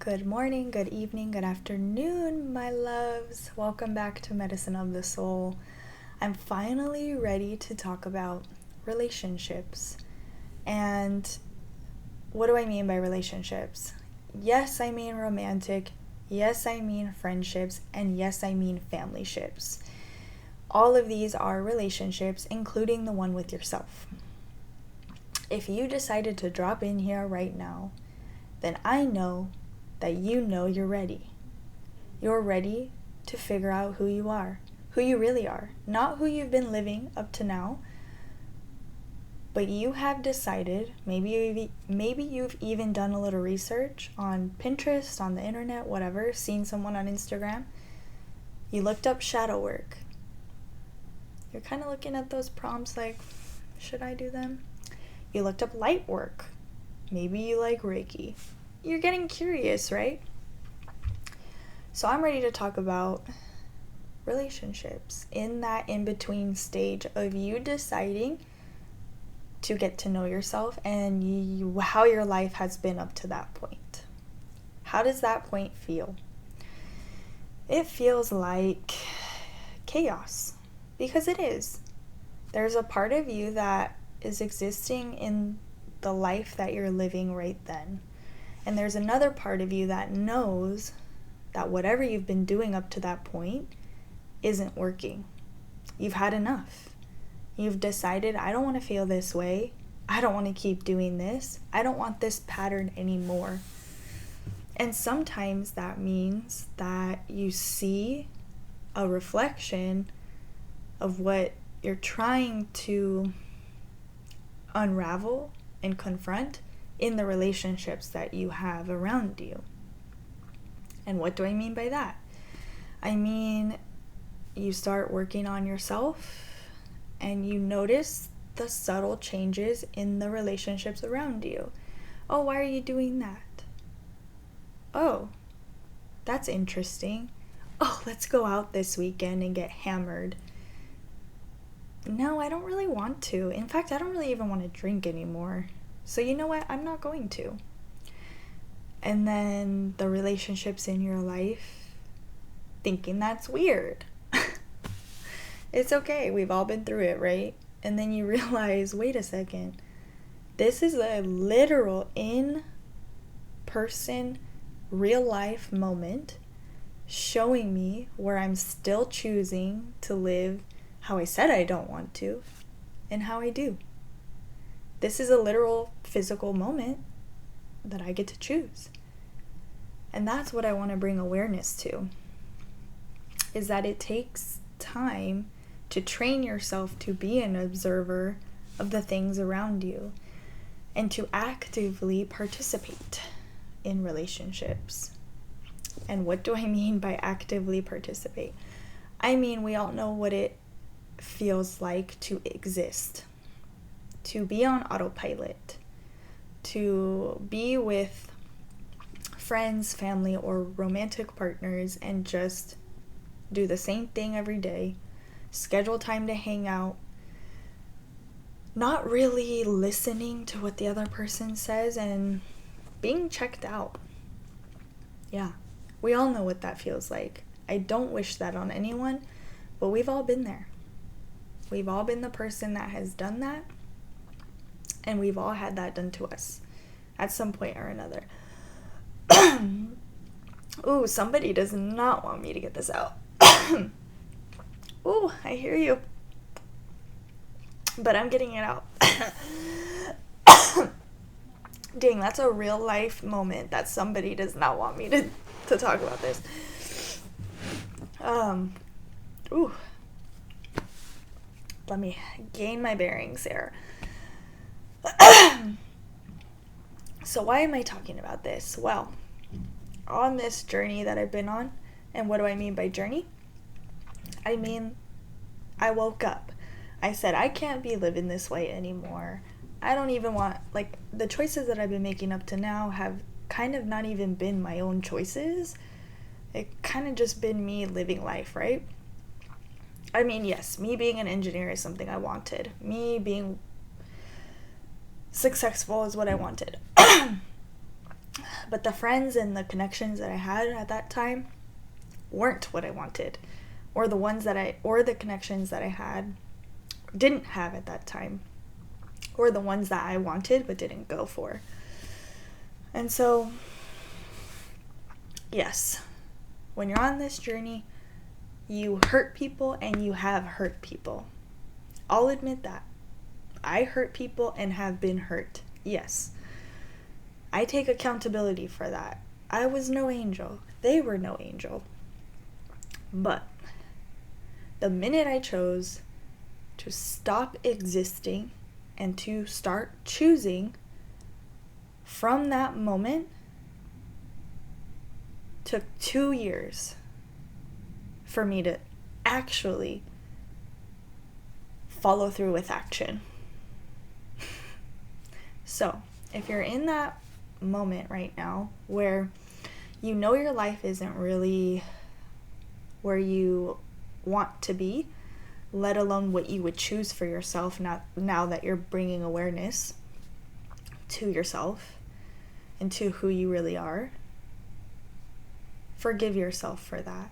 Good morning, good evening, good afternoon, my loves. Welcome back to Medicine of the Soul. I'm finally ready to talk about relationships. And what do I mean by relationships? Yes, I mean romantic. Yes, I mean friendships. And yes, I mean family ships. All of these are relationships, including the one with yourself. If you decided to drop in here right now, then I know that you know you're ready. You're ready to figure out who you are, who you really are, not who you've been living up to now, but you have decided, maybe you've even done a little research on Pinterest, on the internet, whatever, seen someone on Instagram. You looked up shadow work. You're kind of looking at those prompts like, should I do them? You looked up light work. Maybe you like Reiki. You're getting curious, right? So I'm ready to talk about relationships in that in-between stage of you deciding to get to know yourself and how your life has been up to that point. How does that point feel? It feels like chaos, because it is. There's a part of you that is existing in the life that you're living right then. And there's another part of you that knows that whatever you've been doing up to that point isn't working. You've had enough. You've decided, I don't want to feel this way. I don't want to keep doing this. I don't want this pattern anymore. And sometimes that means that you see a reflection of what you're trying to unravel and confront in the relationships that you have around you. And what do I mean by that? I mean, you start working on yourself and you notice the subtle changes in the relationships around you. Oh, why are you doing that? Oh, that's interesting. Oh, let's go out this weekend and get hammered. No, I don't really want to. In fact, I don't really even want to drink anymore. So you know what? I'm not going to. And then the relationships in your life thinking that's weird. It's okay. We've all been through it, right? And then you realize, wait a second. This is a literal in-person, real-life moment showing me where I'm still choosing to live how I said I don't want to and how I do. This is a literal physical moment that I get to choose. And that's what I want to bring awareness to, is that it takes time to train yourself to be an observer of the things around you and to actively participate in relationships. And what do I mean by actively participate? I mean, we all know what it feels like to exist, to be on autopilot, to be with friends, family, or romantic partners and just do the same thing every day, schedule time to hang out, not really listening to what the other person says and being checked out. Yeah, we all know what that feels like. I don't wish that on anyone, but we've all been there. We've all been the person that has done that. And we've all had that done to us at some point or another. Ooh, somebody does not want me to get this out. Ooh, I hear you. But I'm getting it out. Dang, that's a real life moment that somebody does not want me to talk about this. Ooh. Let me gain my bearings here. So why am I talking about this? Well, on this journey that I've been on, and what do I mean by journey? I mean, I woke up. I said, I can't be living this way anymore. I don't even want, the choices that I've been making up to now have kind of not even been my own choices. It kind of just been me living life, right? I mean, yes, me being an engineer is something I wanted. Me being successful is what I wanted. But the friends and the connections that I had at that time weren't what I wanted, or the connections that I had didn't have at that time, or the ones that I wanted but didn't go for. And so, yes, when you're on this journey, you hurt people and you have hurt people. I'll admit that. I hurt people and have been hurt. Yes. I take accountability for that. I was no angel. They were no angel. But the minute I chose to stop existing and to start choosing, from that moment, took 2 years for me to actually follow through with action. So, if you're in that moment right now where you know your life isn't really where you want to be, let alone what you would choose for yourself now that you're bringing awareness to yourself and to who you really are, forgive yourself for that.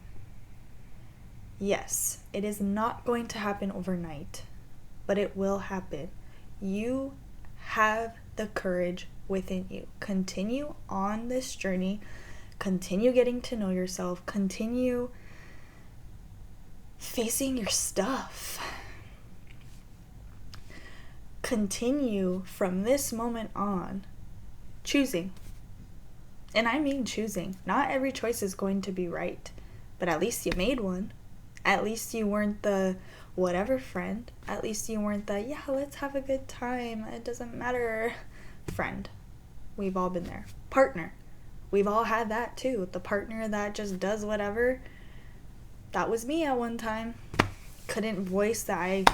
Yes, it is not going to happen overnight, but it will happen. You have the courage within you. Continue on this journey. Continue getting to know yourself. Continue facing your stuff. Continue from this moment on choosing. And I mean choosing. Not every choice is going to be right, but at least you made one. At least you weren't the whatever friend. At least you weren't the, yeah, let's have a good time, it doesn't matter friend. We've all been there. Partner. We've all had that too. The partner that just does whatever. That was me at one time. Couldn't voice that I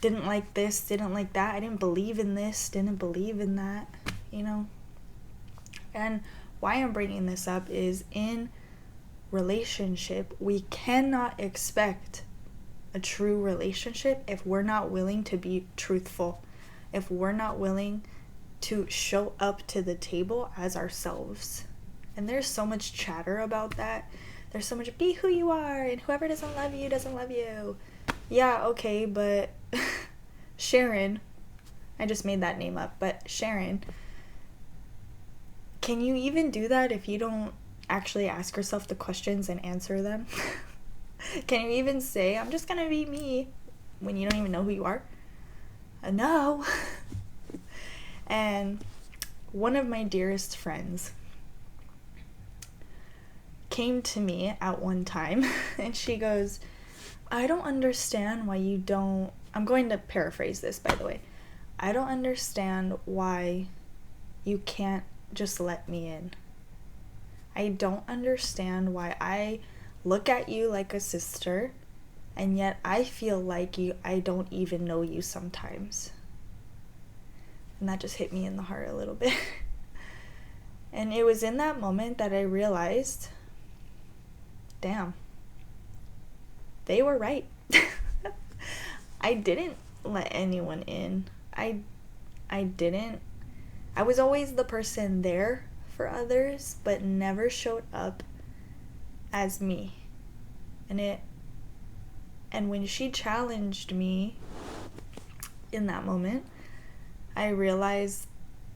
didn't like this, didn't like that. I didn't believe in this, didn't believe in that, And why I'm bringing this up is in relationship, we cannot expect a true relationship if we're not willing to be truthful, if we're not willing to show up to the table as ourselves. And there's so much chatter about that. There's so much be who you are, and whoever doesn't love you doesn't love you. Yeah, okay, but Sharon, I just made that name up, but Sharon, can you even do that if you don't actually ask yourself the questions and answer them? Can you even say, I'm just gonna be me, when you don't even know who you are? No. And one of my dearest friends came to me at one time and she goes, I don't understand why you don't, I'm going to paraphrase this, by the way. I don't understand why you can't just let me in. I don't understand why I look at you like a sister, and yet I feel like I don't even know you sometimes. And that just hit me in the heart a little bit. And it was in that moment that I realized, damn, they were right. I didn't let anyone in. I was always the person there for others, but never showed up as me. And when she challenged me in that moment, I realized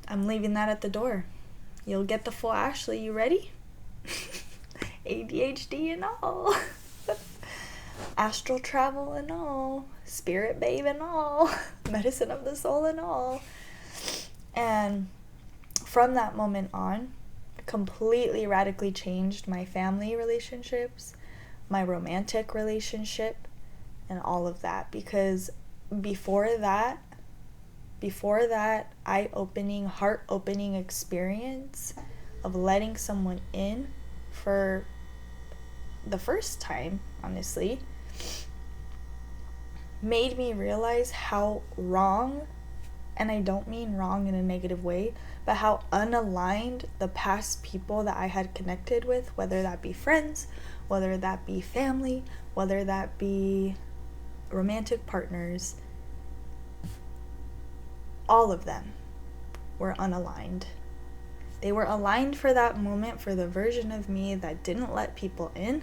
I'm leaving that at the door. You'll get the full Ashley. You ready? ADHD and all. Astral travel and all. Spirit babe and all. Medicine of the soul and all. And from that moment on, completely radically changed my family relationships, my romantic relationship, and all of that. Because before that eye-opening, heart-opening experience of letting someone in for the first time, honestly, made me realize how wrong, and I don't mean wrong in a negative way, but how unaligned the past people that I had connected with, whether that be friends, whether that be family, whether that be romantic partners, all of them were unaligned. They were aligned for that moment for the version of me that didn't let people in.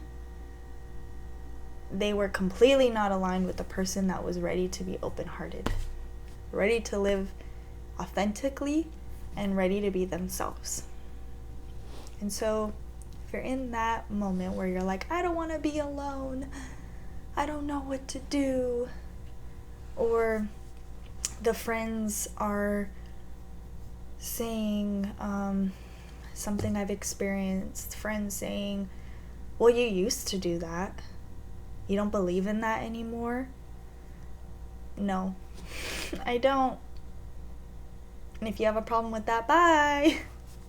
They were completely not aligned with the person that was ready to be open-hearted, ready to live authentically, and ready to be themselves. And so if you're in that moment where you're like, I don't want to be alone, I don't know what to do, or the friends are saying something I've experienced, friends saying, well, you used to do that, you don't believe in that anymore. No, I don't. And if you have a problem with that, bye.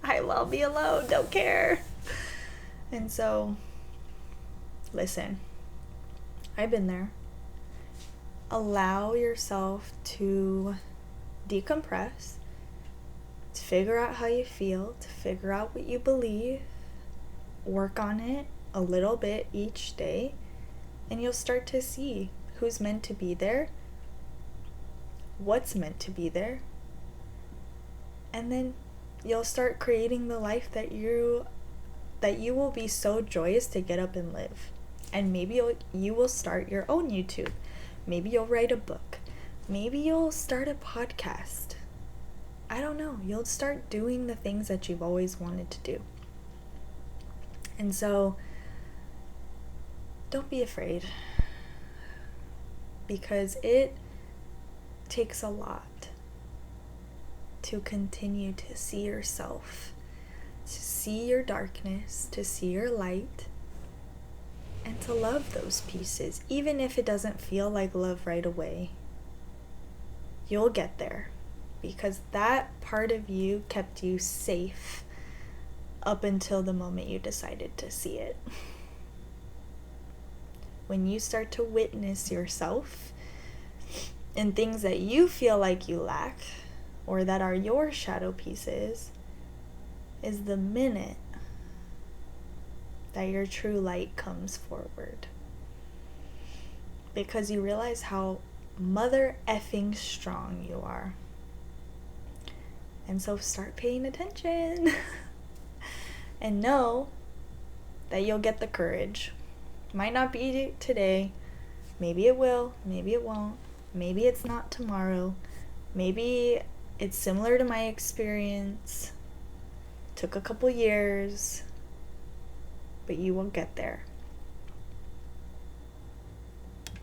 I'll be alone, don't care. And so, listen, I've been there. Allow yourself to decompress, to figure out how you feel, to figure out what you believe, work on it a little bit each day, and you'll start to see who's meant to be there, what's meant to be there, and then you'll start creating the life that you will be so joyous to get up and live. And maybe you will start your own YouTube. Maybe you'll write a book. Maybe you'll start a podcast. I don't know. You'll start doing the things that you've always wanted to do. And so, don't be afraid. Because it takes a lot to continue to see yourself, to see your darkness, to see your light, and to love those pieces, even if it doesn't feel like love right away. You'll get there, because that part of you kept you safe up until the moment you decided to see it. When you start to witness yourself in things that you feel like you lack, or that are your shadow pieces, is the minute that your true light comes forward. Because you realize how mother effing strong you are. And so start paying attention. And know that you'll get the courage. Might not be today. Maybe it will. Maybe it won't. Maybe it's not tomorrow. Maybe it's similar to my experience. Took a couple years. But you will get there.